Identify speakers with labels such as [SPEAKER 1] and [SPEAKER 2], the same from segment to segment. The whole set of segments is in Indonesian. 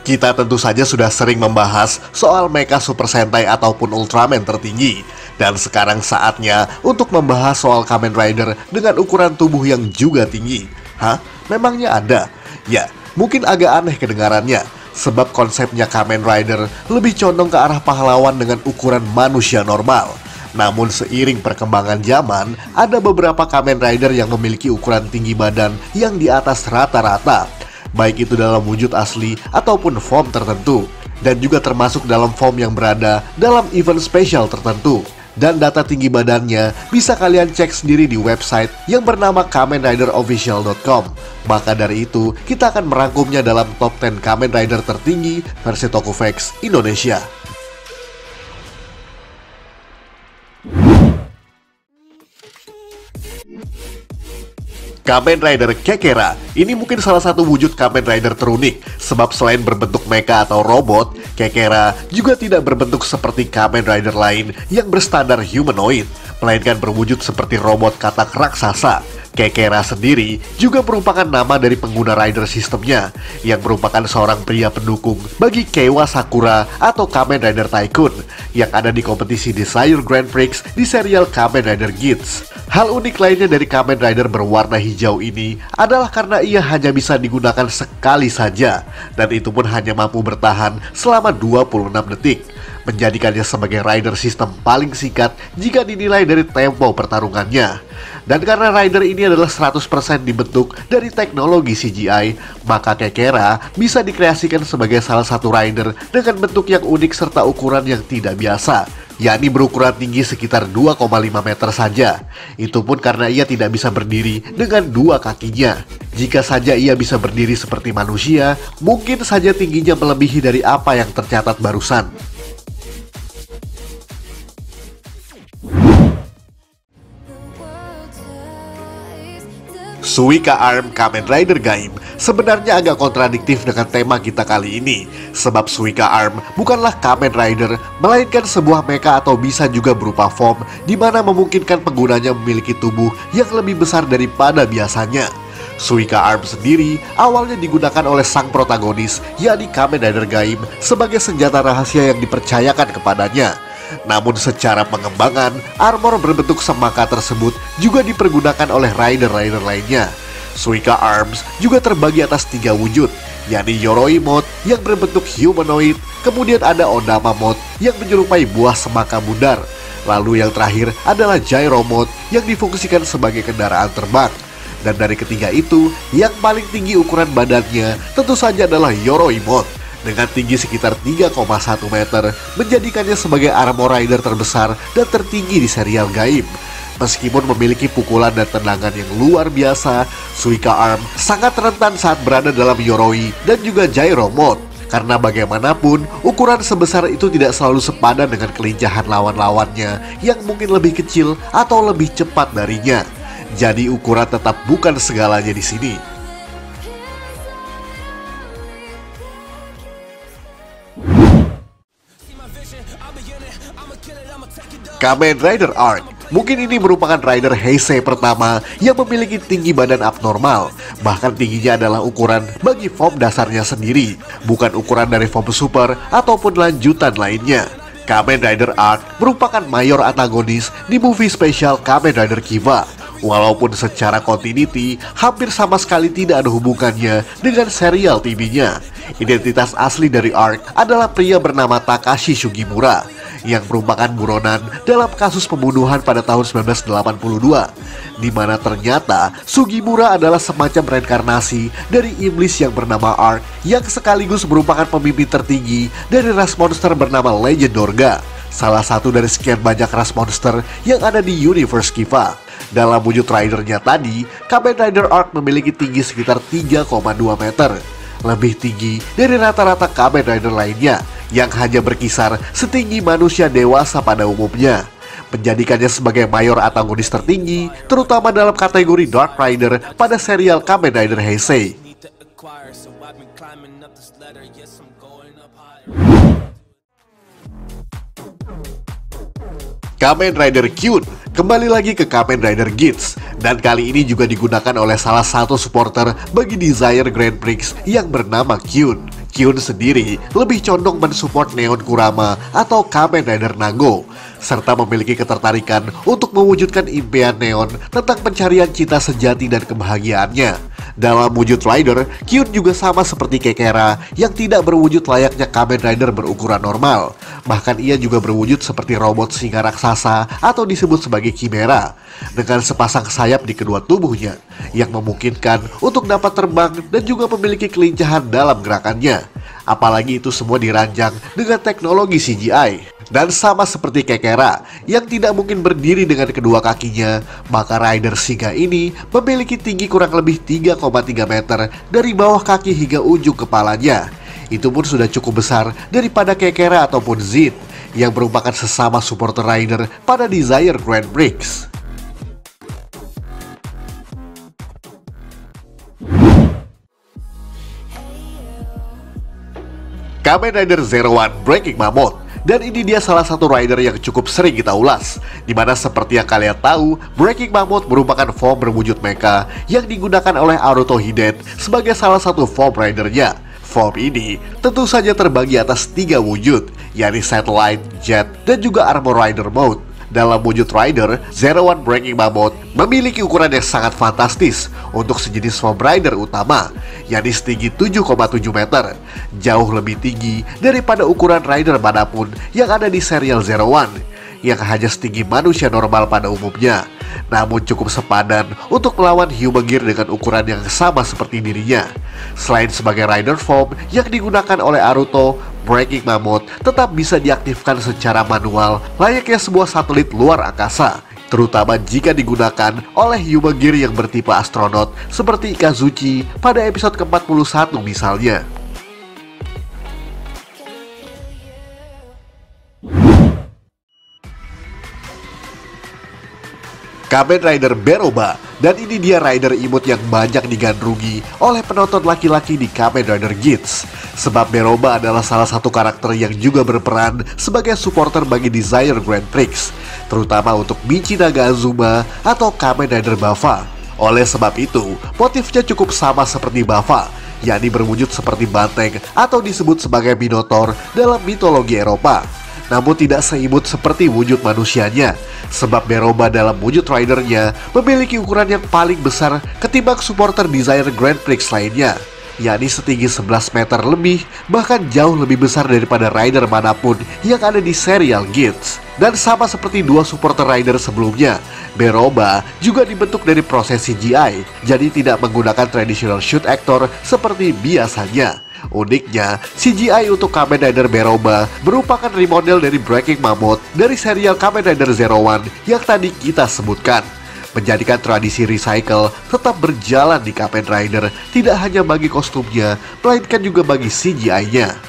[SPEAKER 1] Kita tentu saja sudah sering membahas soal Mecha Super Sentai ataupun Ultraman tertinggi. Dan sekarang saatnya untuk membahas soal Kamen Rider dengan ukuran tubuh yang juga tinggi. Hah? Memangnya ada? Ya, mungkin agak aneh kedengarannya, sebab konsepnya Kamen Rider lebih condong ke arah pahlawan dengan ukuran manusia normal. Namun seiring perkembangan zaman, ada beberapa Kamen Rider yang memiliki ukuran tinggi badan yang di atas rata-rata, baik itu dalam wujud asli ataupun form tertentu, dan juga termasuk dalam form yang berada dalam event spesial tertentu. Dan data tinggi badannya bisa kalian cek sendiri di website yang bernama KamenRiderOfficial.com. Maka dari itu, kita akan merangkumnya dalam top 10 Kamen Rider tertinggi versi Tokuvex Indonesia. Kamen Rider Kekera, ini mungkin salah satu wujud Kamen Rider terunik, sebab selain berbentuk mecha atau robot, Kekera juga tidak berbentuk seperti Kamen Rider lain yang berstandar humanoid, melainkan berwujud seperti robot katak raksasa. Kekera sendiri juga merupakan nama dari pengguna rider sistemnya, yang merupakan seorang pria pendukung bagi Keiwa Sakura atau Kamen Rider Tycoon, yang ada di kompetisi Desire Grand Prix di serial Kamen Rider Geats. Hal unik lainnya dari Kamen Rider berwarna hijau ini adalah karena ia hanya bisa digunakan sekali saja, dan itu pun hanya mampu bertahan selama 26 detik, menjadikannya sebagai rider sistem paling singkat jika dinilai dari tempo pertarungannya. Dan karena rider ini adalah 100% dibentuk dari teknologi CGI, maka Kekera bisa dikreasikan sebagai salah satu rider dengan bentuk yang unik serta ukuran yang tidak biasa, yakni berukuran tinggi sekitar 2,5 meter saja. Itu pun karena ia tidak bisa berdiri dengan dua kakinya. Jika saja ia bisa berdiri seperti manusia, mungkin saja tingginya melebihi dari apa yang tercatat barusan. Suika Arm Kamen Rider Gaim sebenarnya agak kontradiktif dengan tema kita kali ini, sebab Suika Arm bukanlah Kamen Rider, melainkan sebuah mecha atau bisa juga berupa form di mana memungkinkan penggunanya memiliki tubuh yang lebih besar daripada biasanya. Suika Arm sendiri awalnya digunakan oleh sang protagonis, yakni Kamen Rider Gaim, sebagai senjata rahasia yang dipercayakan kepadanya. Namun secara pengembangan, armor berbentuk semangka tersebut juga dipergunakan oleh rider-rider lainnya. Suika Arms juga terbagi atas 3 wujud, yakni Yoroi Mode yang berbentuk humanoid, kemudian ada Odama Mode yang menyerupai buah semangka bundar, lalu yang terakhir adalah Gyro Mode yang difungsikan sebagai kendaraan terbang. Dan dari ketiga itu, yang paling tinggi ukuran badannya tentu saja adalah Yoroi Mode, dengan tinggi sekitar 3,1 meter, menjadikannya sebagai armor rider terbesar dan tertinggi di serial Gaim. Meskipun memiliki pukulan dan tendangan yang luar biasa, Suika Arm sangat rentan saat berada dalam Yoroi dan juga Gyro Mode. Karena bagaimanapun, ukuran sebesar itu tidak selalu sepadan dengan kelincahan lawan-lawannya yang mungkin lebih kecil atau lebih cepat darinya. Jadi ukuran tetap bukan segalanya di sini. Kamen Rider Arc. Mungkin ini merupakan rider Heisei pertama yang memiliki tinggi badan abnormal. Bahkan tingginya adalah ukuran bagi form dasarnya sendiri, bukan ukuran dari form super ataupun lanjutan lainnya. Kamen Rider Arc merupakan mayor antagonis di movie spesial Kamen Rider Kiva. Walaupun secara continuity hampir sama sekali tidak ada hubungannya dengan serial TV-nya. Identitas asli dari Arc adalah pria bernama Takashi Sugimura, yang merupakan buronan dalam kasus pembunuhan pada tahun 1982, di mana ternyata Sugimura adalah semacam reinkarnasi dari iblis yang bernama Arc, yang sekaligus merupakan pemimpin tertinggi dari ras monster bernama Legend Orga, salah satu dari sekian banyak ras monster yang ada di universe Kiva. Dalam wujud ridernya tadi, Kamen Rider Arc memiliki tinggi sekitar 3,2 meter, lebih tinggi dari rata-rata Kamen Rider lainnya yang hanya berkisar setinggi manusia dewasa pada umumnya, menjadikannya sebagai mayor antagonis tertinggi, terutama dalam kategori Dark Rider pada serial Kamen Rider Heisei. Kamen Rider Kyun. Kembali lagi ke Kamen Rider Geats, dan kali ini juga digunakan oleh salah satu supporter bagi Desire Grand Prix yang bernama Kyun. Kyun sendiri lebih condong mensupport Neon Kurama atau Kamen Rider Nago, serta memiliki ketertarikan untuk mewujudkan impian Neon tentang pencarian cinta sejati dan kebahagiaannya. Dalam wujud Rider, Kyun juga sama seperti Kekera yang tidak berwujud layaknya Kamen Rider berukuran normal. Bahkan ia juga berwujud seperti robot singa raksasa atau disebut sebagai Chimera, dengan sepasang sayap di kedua tubuhnya yang memungkinkan untuk dapat terbang dan juga memiliki kelincahan dalam gerakannya. Apalagi itu semua dirancang dengan teknologi CGI. Dan sama seperti Kekera yang tidak mungkin berdiri dengan kedua kakinya, maka Rider singa ini memiliki tinggi kurang lebih 3,3 meter dari bawah kaki hingga ujung kepalanya. Itu pun sudah cukup besar daripada Kekera ataupun Zin yang merupakan sesama supporter Rider pada Desire Grand Prix. Kamen Rider Zero One Breaking Mammoth. Dan ini dia salah satu rider yang cukup sering kita ulas, dimana seperti yang kalian tahu, Breaking Mammoth merupakan form berwujud mecha yang digunakan oleh Naruto Hiden sebagai salah satu form ridernya. Form ini tentu saja terbagi atas 3 wujud, yakni Satellite, Jet, dan juga Armor Rider Mode. Dalam wujud Rider, Zero One Breaking Mammoth memiliki ukuran yang sangat fantastis untuk sejenis form rider utama, yakni setinggi 7,7 meter, jauh lebih tinggi daripada ukuran rider manapun yang ada di serial Zero One, yang hanya setinggi manusia normal pada umumnya, namun cukup sepadan untuk melawan Human Gear dengan ukuran yang sama seperti dirinya. Selain sebagai rider form yang digunakan oleh Naruto, Breaking Mammoth tetap bisa diaktifkan secara manual layaknya sebuah satelit luar angkasa, terutama jika digunakan oleh Human Gear yang bertipe astronot seperti Ikazuchi pada episode ke-41 misalnya. Kamen Rider Beroba, dan ini dia rider imut yang banyak digandrungi oleh penonton laki-laki di Kamen Rider Geats. Sebab Beroba adalah salah satu karakter yang juga berperan sebagai supporter bagi Desire Grand Prix, terutama untuk Michi Naga Azuma atau Kamen Rider Bava. Oleh sebab itu, motifnya cukup sama seperti Bava, yakni berwujud seperti banteng atau disebut sebagai Minotaur dalam mitologi Eropa. Namun tidak seimut seperti wujud manusianya, sebab Beroba dalam wujud ridernya memiliki ukuran yang paling besar ketimbang supporter Desire Grand Prix lainnya, yakni setinggi 11 meter lebih, bahkan jauh lebih besar daripada rider manapun yang ada di serial Geats. Dan sama seperti 2 supporter rider sebelumnya, Beroba juga dibentuk dari proses CGI, jadi tidak menggunakan traditional shoot actor seperti biasanya. Uniknya, CGI untuk Kamen Rider Beroba merupakan remodel dari Breaking Mammoth dari serial Kamen Rider Zero One yang tadi kita sebutkan, menjadikan tradisi recycle tetap berjalan di Kamen Rider tidak hanya bagi kostumnya, melainkan juga bagi CGI-nya.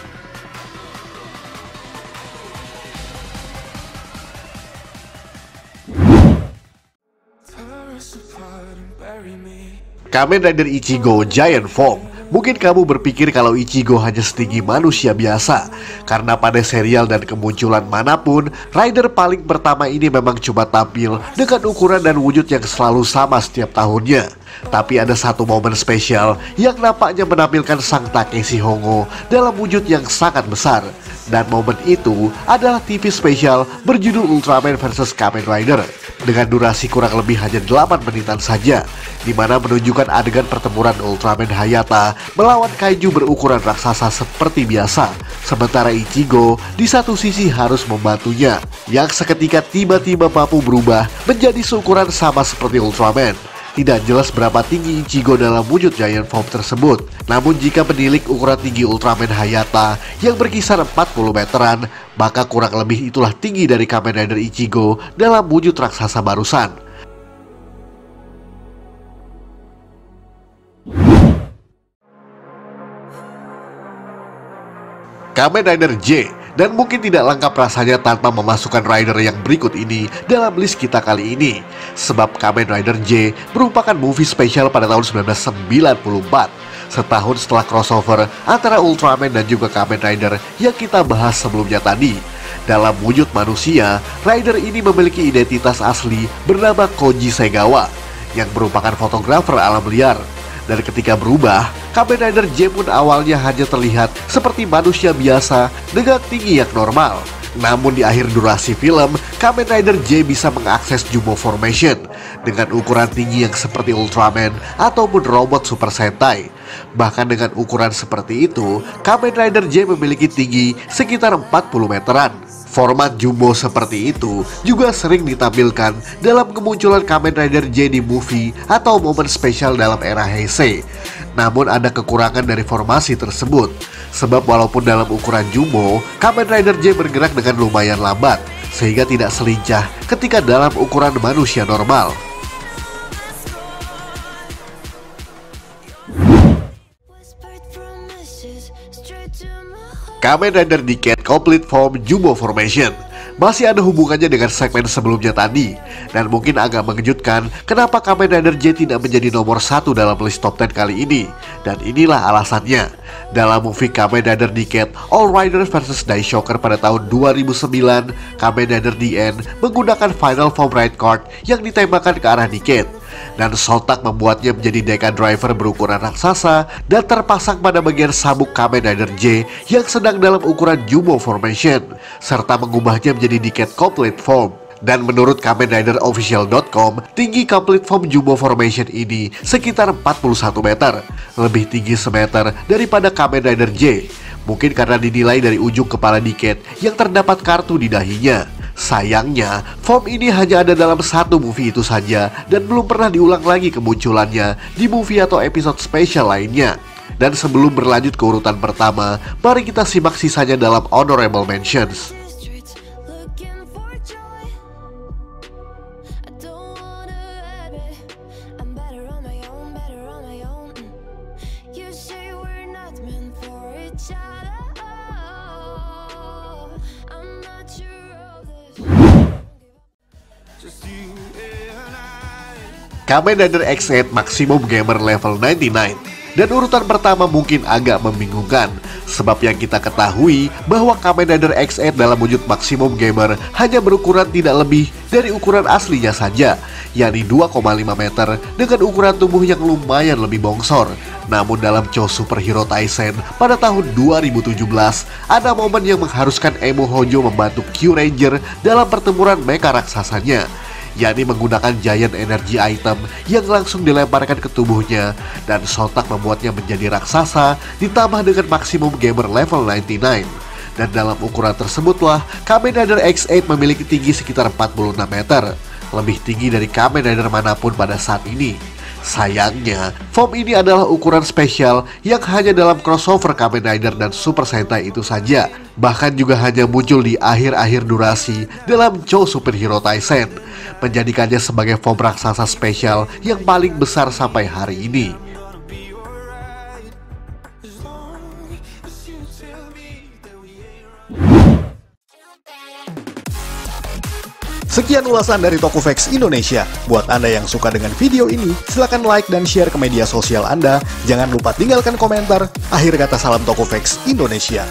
[SPEAKER 1] Kamen Rider Ichigo Giant Form. Mungkin kamu berpikir kalau Ichigo hanya setinggi manusia biasa, karena pada serial dan kemunculan manapun, rider paling pertama ini memang cuma tampil dengan ukuran dan wujud yang selalu sama setiap tahunnya. Tapi ada satu momen spesial yang nampaknya menampilkan sang Takeshi Hongo dalam wujud yang sangat besar. Dan momen itu adalah TV spesial berjudul Ultraman vs Kamen Rider, dengan durasi kurang lebih hanya 8 menitan saja, di mana menunjukkan adegan pertempuran Ultraman Hayata melawan kaiju berukuran raksasa seperti biasa, sementara Ichigo di satu sisi harus membantunya, yang seketika tiba-tiba mampu berubah menjadi seukuran sama seperti Ultraman. Tidak jelas berapa tinggi Ichigo dalam wujud Giant Form tersebut. Namun jika menilik ukuran tinggi Ultraman Hayata yang berkisar 40 meteran, maka kurang lebih itulah tinggi dari Kamen Rider Ichigo dalam wujud raksasa barusan. Kamen Rider J, dan mungkin tidak lengkap rasanya tanpa memasukkan rider yang berikut ini dalam list kita kali ini. Sebab Kamen Rider J merupakan movie spesial pada tahun 1994, setahun setelah crossover antara Ultraman dan juga Kamen Rider yang kita bahas sebelumnya tadi. Dalam wujud manusia, rider ini memiliki identitas asli bernama Koji Segawa, yang merupakan fotografer alam liar. Dan ketika berubah, Kamen Rider J pun awalnya hanya terlihat seperti manusia biasa dengan tinggi yang normal. Namun di akhir durasi film, Kamen Rider J bisa mengakses Jumbo Formation dengan ukuran tinggi yang seperti Ultraman ataupun robot Super Sentai. Bahkan dengan ukuran seperti itu, Kamen Rider J memiliki tinggi sekitar 40 meteran. Format jumbo seperti itu juga sering ditampilkan dalam kemunculan Kamen Rider J di movie atau momen spesial dalam era Heisei. Namun ada kekurangan dari formasi tersebut, sebab walaupun dalam ukuran jumbo, Kamen Rider J bergerak dengan lumayan lambat, sehingga tidak selincah ketika dalam ukuran manusia normal. Kamen Rider Decade Complete Form Jumbo Formation masih ada hubungannya dengan segmen sebelumnya tadi, dan mungkin agak mengejutkan kenapa Kamen Rider J tidak menjadi nomor 1 dalam list top 10 kali ini. Dan inilah alasannya. Dalam movie Kamen Rider Decade All Riders vs Daishoker pada tahun 2009, Kamen Rider DN menggunakan Final Form Ride Card yang ditembakkan ke arah Decade, dan Sontak membuatnya menjadi Deca Driver berukuran raksasa dan terpasang pada bagian sabuk Kamen Rider J yang sedang dalam ukuran Jumbo Formation, serta mengubahnya menjadi Decade Complete Form. Dan menurut KamenRiderOfficial.com, tinggi Complete Form Jumbo Formation ini sekitar 41 meter, lebih tinggi semeter daripada Kamen Rider J. Mungkin karena dinilai dari ujung kepala Decade yang terdapat kartu di dahinya. Sayangnya, form ini hanya ada dalam satu movie itu saja dan belum pernah diulang lagi kemunculannya di movie atau episode spesial lainnya. Dan sebelum berlanjut ke urutan pertama, mari kita simak sisanya dalam Honorable Mentions. Kamen Rider X8 Maximum Gamer Level 99. Dan urutan pertama mungkin agak membingungkan, sebab yang kita ketahui bahwa Kamen Rider X8 dalam wujud Maximum Gamer hanya berukuran tidak lebih dari ukuran aslinya saja, yakni 2,5 meter dengan ukuran tubuh yang lumayan lebih bongsor. Namun dalam show Superhero Taisen pada tahun 2017, ada momen yang mengharuskan Emo Hojo membantu Q Ranger dalam pertempuran mecha raksasanya, yakni menggunakan Giant Energy Item yang langsung dilemparkan ke tubuhnya, dan Sontak membuatnya menjadi raksasa ditambah dengan Maximum Gamer Level 99. Dan dalam ukuran tersebutlah Kamen Rider X8 memiliki tinggi sekitar 46 meter, lebih tinggi dari Kamen Rider manapun pada saat ini. Sayangnya, form ini adalah ukuran spesial yang hanya dalam crossover Kamen Rider dan Super Sentai itu saja. Bahkan juga hanya muncul di akhir-akhir durasi dalam show Superhero Taisen, menjadikannya sebagai form raksasa spesial yang paling besar sampai hari ini.
[SPEAKER 2] Sekian ulasan dari Tokofax Indonesia. Buat Anda yang suka dengan video ini, silakan like dan share ke media sosial Anda. Jangan lupa tinggalkan komentar. Akhir kata, salam Tokofax Indonesia.